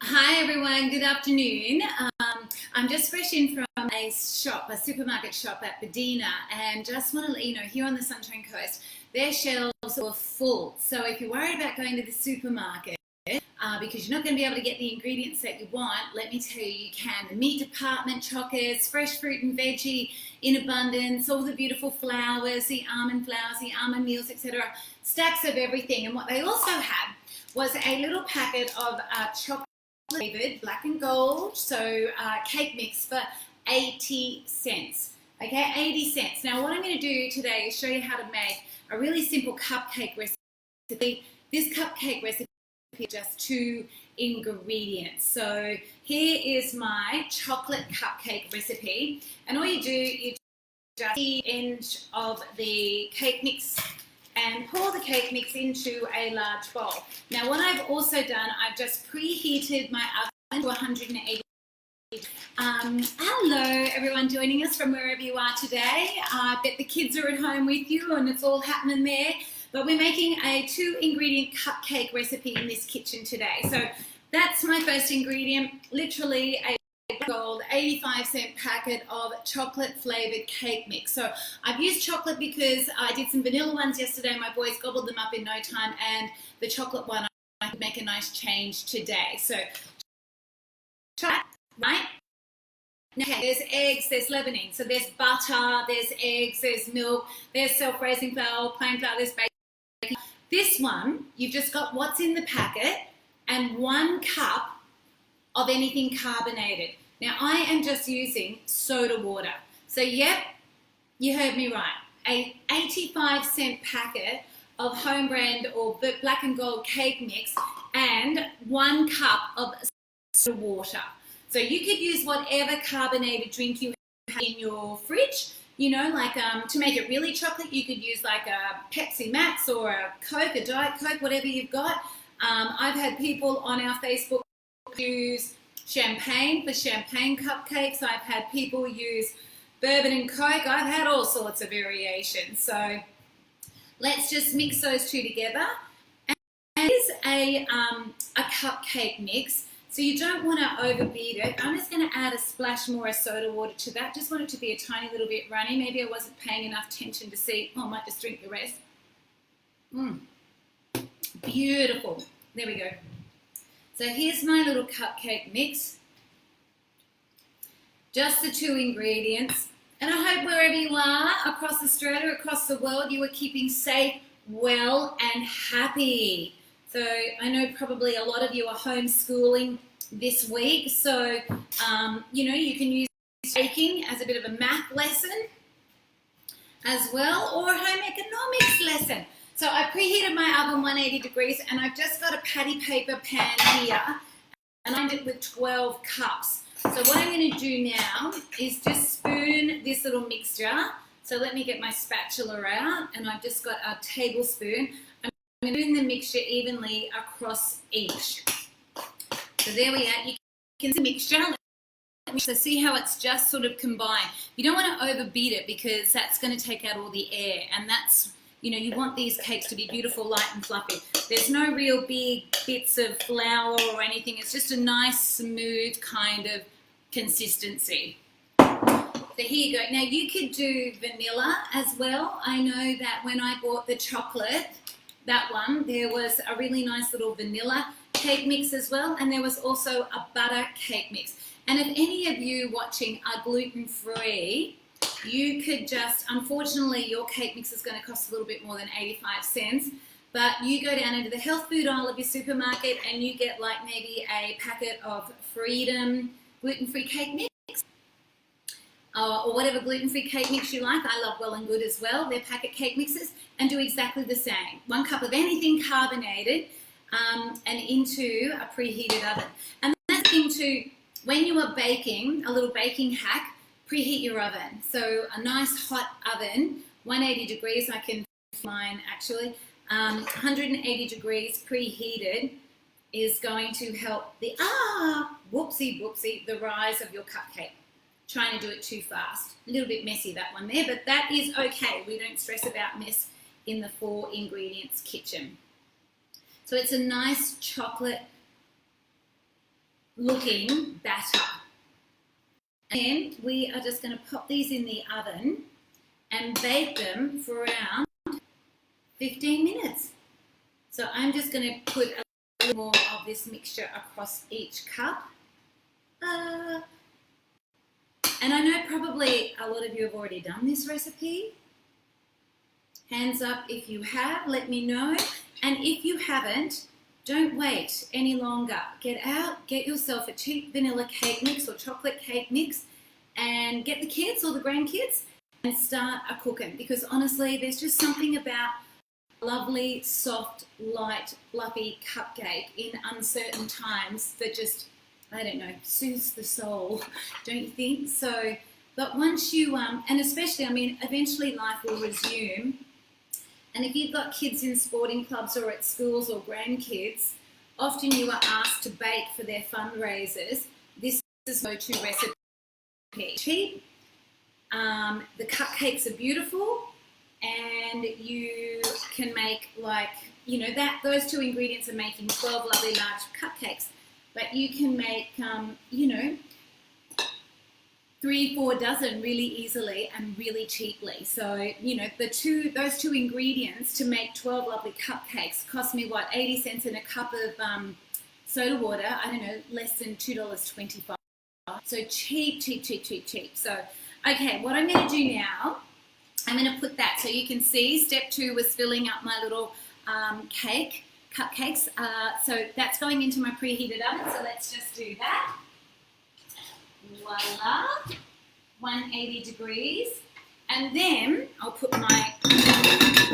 Hi everyone, good afternoon. I'm just fresh in from a supermarket shop at Medina, and just want to let you know, here on the Sunshine Coast, their shelves are full. So if you're worried about going to the supermarket because you're not going to be able to get the ingredients that you want, let me tell you, you can. The meat department, chockers, fresh fruit and veggie in abundance, all the beautiful flowers, the almond meals, etc. Stacks of everything. And what they also had was a little packet of chocolate flavored black and gold, so cake mix for 80 cents. Okay, 80 cents. Now what I'm going to do today is show you how to make a really simple cupcake recipe. This cupcake recipe is just 2 ingredients. So here is my chocolate cupcake recipe, and all you do, you just the end of the cake mix and pour the cake mix into a large bowl. Now what I've also done, I've just preheated my oven to 180. Hello everyone joining us from wherever you are today. I bet the kids are at home with you and it's all happening there. But we're making a 2 ingredient cupcake recipe in this kitchen today. So that's my first ingredient, literally a gold 85-cent packet of chocolate flavored cake mix. So I've used chocolate because I did some vanilla ones yesterday. My boys gobbled them up in no time, and the chocolate one I could make a nice change today. So try, right? Okay, there's eggs, there's leavening. So there's butter, there's eggs, there's milk, there's self-raising flour, plain flour, there's baking. This one, you've just got what's in the packet and 1 cup of anything carbonated. Now I am just using soda water. So yep, you heard me right. A 85-cent packet of home brand or black and gold cake mix and 1 cup of soda water. So you could use whatever carbonated drink you have in your fridge. You know, like to make it really chocolate, you could use like a Pepsi Max or a Coke, a Diet Coke, whatever you've got. I've had people on our Facebook use champagne for champagne cupcakes. I've had people use bourbon and Coke. I've had all sorts of variations. So let's just mix those 2 together. And here's a cupcake mix. So you don't want to overbeat it. I'm just going to add a splash more of soda water to that. Just want it to be a tiny little bit runny. Maybe I wasn't paying enough attention to see. Oh, I might just drink the rest. Beautiful. There we go. So here's my little cupcake mix. Just the 2 ingredients. And I hope wherever you are, across Australia, across the world, you are keeping safe, well, and happy. So I know probably a lot of you are homeschooling this week. So, you know, you can use baking as a bit of a math lesson as well, or a home economics lesson. So I preheated my oven 180 degrees, and I've just got a patty paper pan here, and I lined it with 12 cups. So what I'm going to do now is just spoon this little mixture. So let me get my spatula out, and I've just got a tablespoon. I'm going to spoon the mixture evenly across each. So there we are. You can see the mixture. So see how it's just sort of combined. You don't want to overbeat it because that's going to take out all the air, and that's, you know, you want these cakes to be beautiful, light and fluffy. There's no real big bits of flour or anything. It's just a nice, smooth kind of consistency. So here you go. Now you could do vanilla as well. I know that when I bought the chocolate, that one, there was a really nice little vanilla cake mix as well. And there was also a butter cake mix. And if any of you watching are gluten-free, you could just, unfortunately, your cake mix is going to cost a little bit more than 85 cents, but you go down into the health food aisle of your supermarket and you get like maybe a packet of Freedom gluten-free cake mix, or whatever gluten-free cake mix you like. I love Well and Good as well, their packet cake mixes, and do exactly the same. 1 cup of anything carbonated and into a preheated oven. And that's the thing too, when you are baking, a little baking hack, preheat your oven. So a nice hot oven, 180 degrees, I can mine actually, 180 degrees preheated is going to help the, the rise of your cupcake. Trying to do it too fast. A little bit messy, that one there, but that is okay. We don't stress about mess in the 4 ingredients kitchen. So it's a nice chocolate looking batter. And then we are just going to pop these in the oven and bake them for around 15 minutes. So I'm just going to put a little more of this mixture across each cup. And I know probably a lot of you have already done this recipe. Hands up if you have, let me know. And if you haven't, don't wait any longer. Get out, get yourself a cheap vanilla cake mix or chocolate cake mix and get the kids or the grandkids and start a cooking, because honestly, there's just something about lovely, soft, light, fluffy cupcake in uncertain times that just, I don't know, soothes the soul, don't you think? So, but once you, and especially, I mean, eventually life will resume. And if you've got kids in sporting clubs or at schools or grandkids, often you are asked to bake for their fundraisers. This is a go-to recipe. Cheap. The cupcakes are beautiful, and you can make, like, you know, those two ingredients are making 12 lovely large cupcakes, but you can make, you know, 3-4 dozen really easily and really cheaply. So, you know, those two ingredients to make 12 lovely cupcakes cost me, what, 80 cents in a cup of soda water, I don't know, less than $2.25. So cheap, cheap, cheap, cheap, cheap. So, okay, what I'm going to do now, I'm going to put that, so you can see step 2 was filling up my little cupcakes. So that's going into my preheated oven, so let's just do that. Voila, 180 degrees. And then I'll put my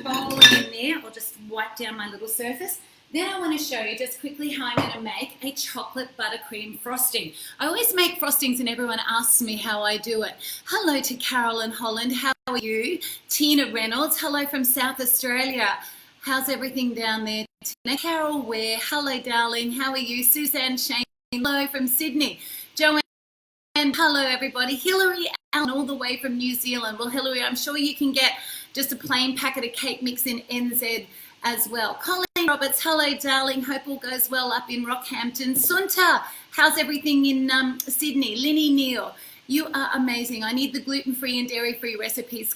bowl in there. I'll just wipe down my little surface. Then I want to show you just quickly how I'm going to make a chocolate buttercream frosting. I always make frostings and everyone asks me how I do it. Hello to Carolyn Holland. How are you? Tina Reynolds. Hello from South Australia. How's everything down there? Tina. Carol Ware. Hello, darling. How are you? Suzanne Shane. Hello from Sydney. Joanne. And hello, everybody. Hillary Allen, all the way from New Zealand. Well, Hillary, I'm sure you can get just a plain packet of cake mix in NZ as well. Colleen Roberts, hello, darling. Hope all goes well up in Rockhampton. Sunta, how's everything in Sydney? Linny Neal, you are amazing. I need the gluten-free and dairy-free recipes.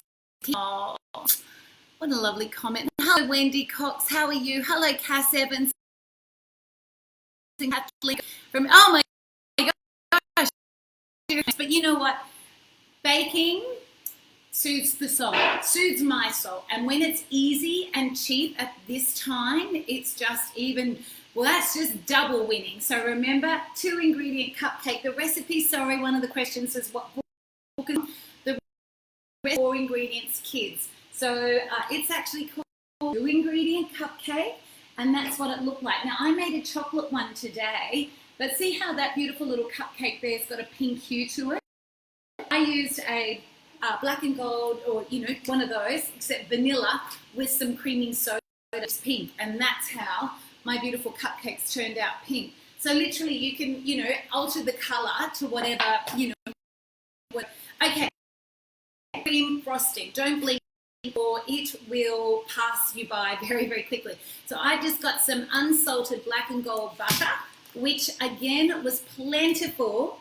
Oh, what a lovely comment. Hello, Wendy Cox. How are you? Hello, Cass Evans. From, oh my gosh. But you know what? Baking soothes the soul, soothes my soul. And when it's easy and cheap at this time, it's just even, well, that's just double winning. So remember, 2 ingredient cupcake. The recipe, sorry, one of the questions is what book is the 4 ingredients kids. So it's actually called 2 ingredient cupcake, and that's what it looked like. Now, I made a chocolate one today, but see how that beautiful little cupcake there's got a pink hue to it? I used a black and gold, or, you know, one of those, except vanilla with some creaming soda. It's pink, and that's how my beautiful cupcakes turned out pink. So literally you can, you know, alter the colour to whatever, you know. Okay, cream frosting. Don't blink or it will pass you by very, very quickly. So I just got some unsalted black and gold butter, which again was plentiful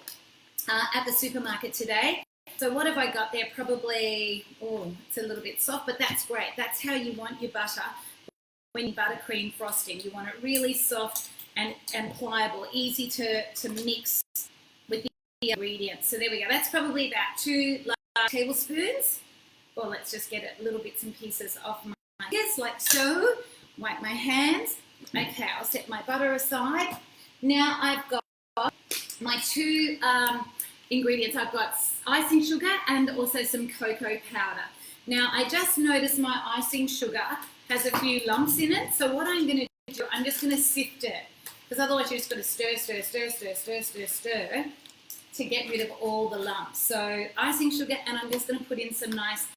at the supermarket today. So what have I got there? Probably, oh, it's a little bit soft, but that's great. That's how you want your butter when you buttercream frosting. You want it really soft and pliable, easy to mix with the ingredients. So there we go. That's probably about 2 large tablespoons. Or let's just get it little bits and pieces off my fingers, like so. Wipe my hands. Okay, I'll set my butter aside. Now I've got my 2 ingredients. I've got icing sugar and also some cocoa powder. Now I just noticed my icing sugar has a few lumps in it, so what I'm going to do, I'm just going to sift it, because otherwise you just got to stir, stir, stir, stir, stir, stir, stir to get rid of all the lumps. So icing sugar, and I'm just going to put in some nice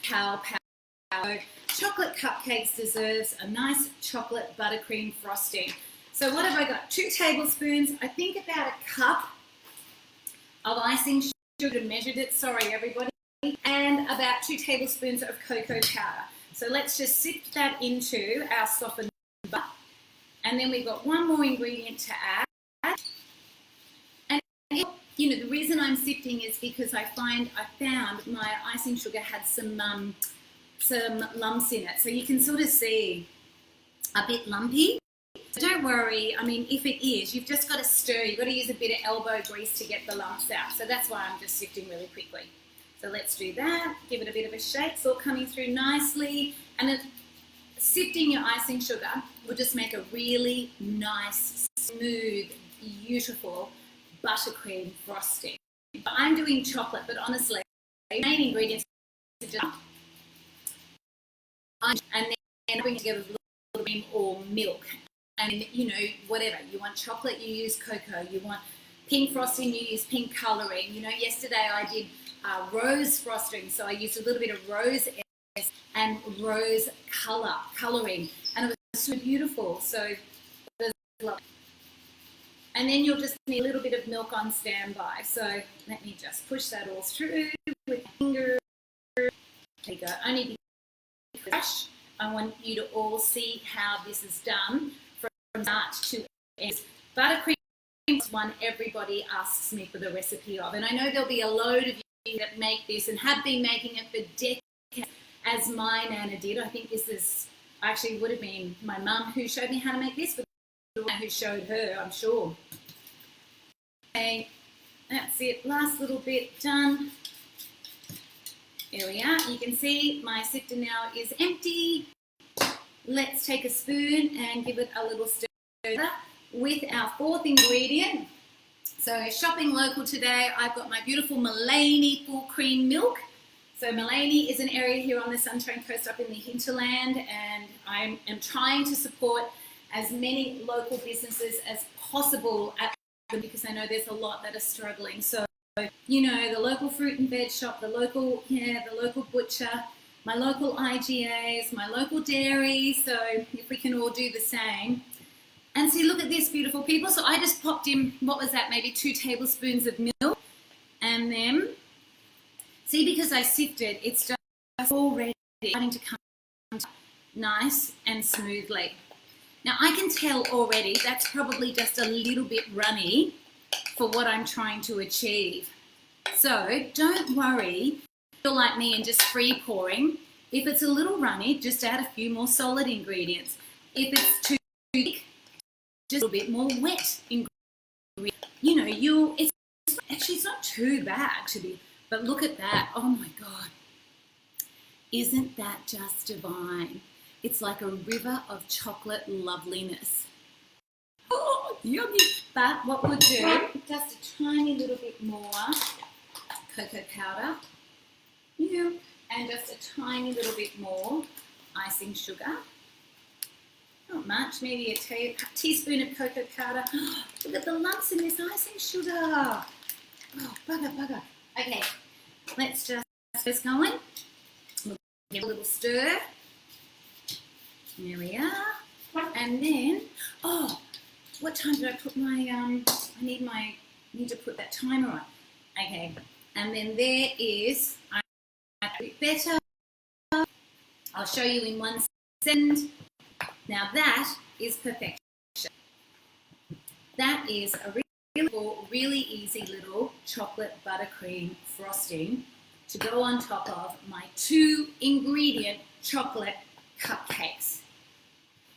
cacao powder. Chocolate cupcakes deserves a nice chocolate buttercream frosting. So what have I got? 2 tablespoons, I think about a cup of icing sugar, measured it, sorry everybody, and about 2 tablespoons of cocoa powder. So let's just sift that into our softened butter. And then we've got one more ingredient to add. you know, the reason I'm sifting is because I found my icing sugar had some lumps in it. So you can sort of see a bit lumpy. So don't worry, I mean, if it is, you've just got to stir. You've got to use a bit of elbow grease to get the lumps out. So that's why I'm just sifting really quickly. So let's do that. Give it a bit of a shake. It's all coming through nicely. And sifting your icing sugar will just make a really nice, smooth, beautiful buttercream frosting. But I'm doing chocolate, but honestly, the main ingredients are just and then bring together a little cream or milk. And, you know, whatever. You want chocolate, you use cocoa. You want pink frosting, you use pink colouring. You know, yesterday I did rose frosting, so I used a little bit of rose and rose colouring. And it was so beautiful. So, and then you'll just need a little bit of milk on standby. So let me just push that all through with my finger. There you go. Only be fresh. I want you to all see how this is done from start to end. Buttercream is one everybody asks me for the recipe of. And I know there'll be a load of you that make this and have been making it for decades, as my Nana did. I think this is actually would have been my mum who showed me how to make this, but who showed her, I'm sure. Okay, that's it. Last little bit done. Here we are. You can see my sifter now is empty. Let's take a spoon and give it a little stir with our fourth ingredient. So shopping local today, I've got my beautiful Mullaney full cream milk. So Mullaney is an area here on the Sunshine Coast up in the hinterland, and I am trying to support as many local businesses as possible at them because I know there's a lot that are struggling. So, you know, the local fruit and veg shop, the local butcher, my local IGAs, my local dairy. So if we can all do the same. And see, look at this, beautiful people. So I just popped in, what was that, maybe 2 tablespoons of milk. And then, see, because I sifted, it's just already starting to come nice and smoothly. Now, I can tell already that's probably just a little bit runny for what I'm trying to achieve. So don't worry, you're like me and just free pouring. If it's a little runny, just add a few more solid ingredients. If it's too thick, just a little bit more wet ingredients. You know, it's not too bad to be, but look at that. Oh my God. Isn't that just divine? It's like a river of chocolate loveliness. Oh, yummy. But what we'll do, just a tiny little bit more cocoa powder. Yeah. And just a tiny little bit more icing sugar. Not much, maybe a teaspoon of cocoa powder. Look at the lumps in this icing sugar. Oh, bugger. Okay, let's just get this going. We'll give a little stir. There we are. And then, oh, what time did I put my, I need to put that timer on. Okay, and then there is, a bit better. I'll show you in 1 second. Now that is perfection. That is a really easy little chocolate buttercream frosting to go on top of my 2 ingredient chocolate cupcakes.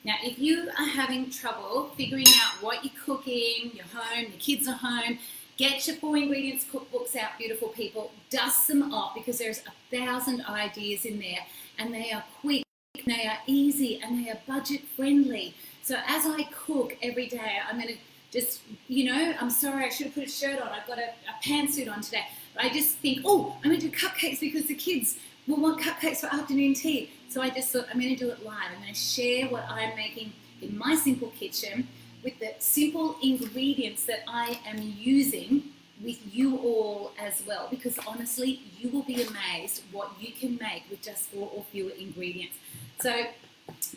Now, if you are having trouble figuring out what you're cooking, you're home, the kids are home, get your 4 ingredients cookbooks out, beautiful people. Dust them off because there's 1,000 ideas in there, and they are quick, they are easy, and they are budget friendly. So as I cook every day, I'm going to just, you know, I'm sorry, I should have put a shirt on. I've got a pantsuit on today. But I just think, oh, I'm going to do cupcakes because the kids will want cupcakes for afternoon tea. So I just thought, I'm going to do it live. I'm going to share what I'm making in my simple kitchen with the simple ingredients that I am using with you all as well. Because honestly, you will be amazed what you can make with just 4 or fewer ingredients. So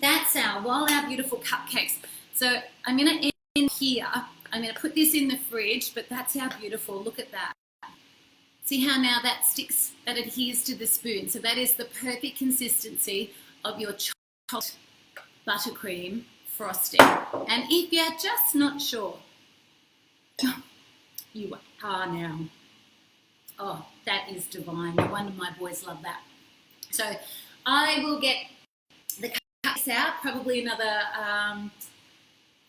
that's while our beautiful cupcakes. So I'm going to end here. I'm going to put this in the fridge, but that's how beautiful. Look at that. See how now that sticks, that adheres to the spoon. So that is the perfect consistency of your chocolate buttercream frosting. And if you're just not sure, you are now. Oh, that is divine. No wonder my boys love that. So I will get the cupcakes out, probably another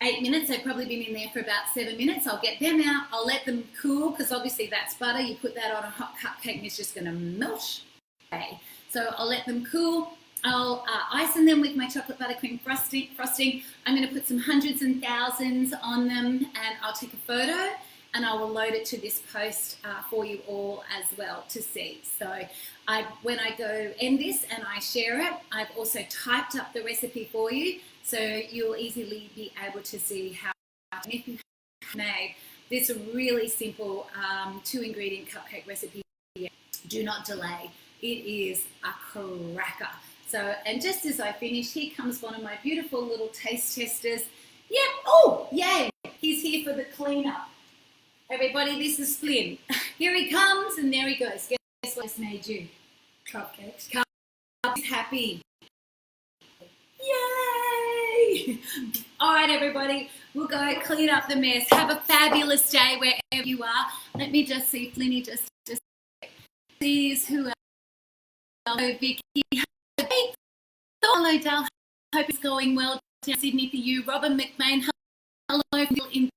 8 minutes. They've probably been in there for about 7 minutes. I'll get them out. I'll let them cool because obviously that's butter. You put that on a hot cupcake and it's just going to melt. Okay. So I'll let them cool. I'll icing them with my chocolate buttercream frosting. I'm going to put some hundreds and thousands on them, and I'll take a photo and I will load it to this post for you all as well to see. So when I go end this and I share it, I've also typed up the recipe for you, so you'll easily be able to see how, if you have made this really simple 2-ingredient cupcake recipe, do not delay. It is a cracker. So, and just as I finish, here comes one of my beautiful little taste testers. Yep, oh, yay, he's here for the cleanup. Everybody, this is Flynn. Here he comes, and there he goes. Guess what I just made you? Cupcakes. Cupcakes, happy. Yay! All right, everybody, we'll go clean up the mess. Have a fabulous day wherever you are. Let me just see, Flinny, just sees who else. Hello, Vicky. Hello, Dal. Hope it's going well down Sydney for you. Robin McMahon. Hello, in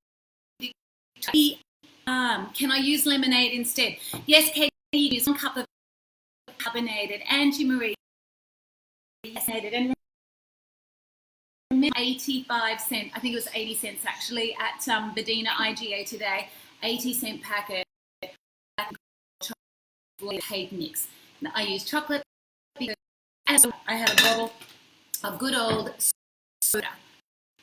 can I use lemonade instead? Yes, Katie, you use 1 cup of carbonated. Angie Marie, and 85 cents. I think it was 80 cents actually at Bedina IGA today. 80-cent packet cake mix. Now, I use chocolate because I had a bottle of good old soda.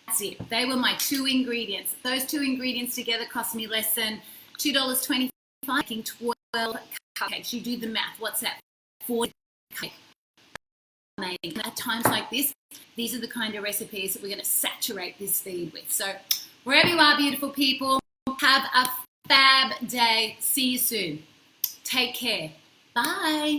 That's it. They were my 2 ingredients. Those 2 ingredients together cost me less than $2.25, making 12 cupcakes. You do the math. What's that? 40 cupcakes. Amazing. At times like this, these are the kind of recipes that we're going to saturate this feed with. So wherever you are, beautiful people, have a fab day. See you soon. Take care. Bye.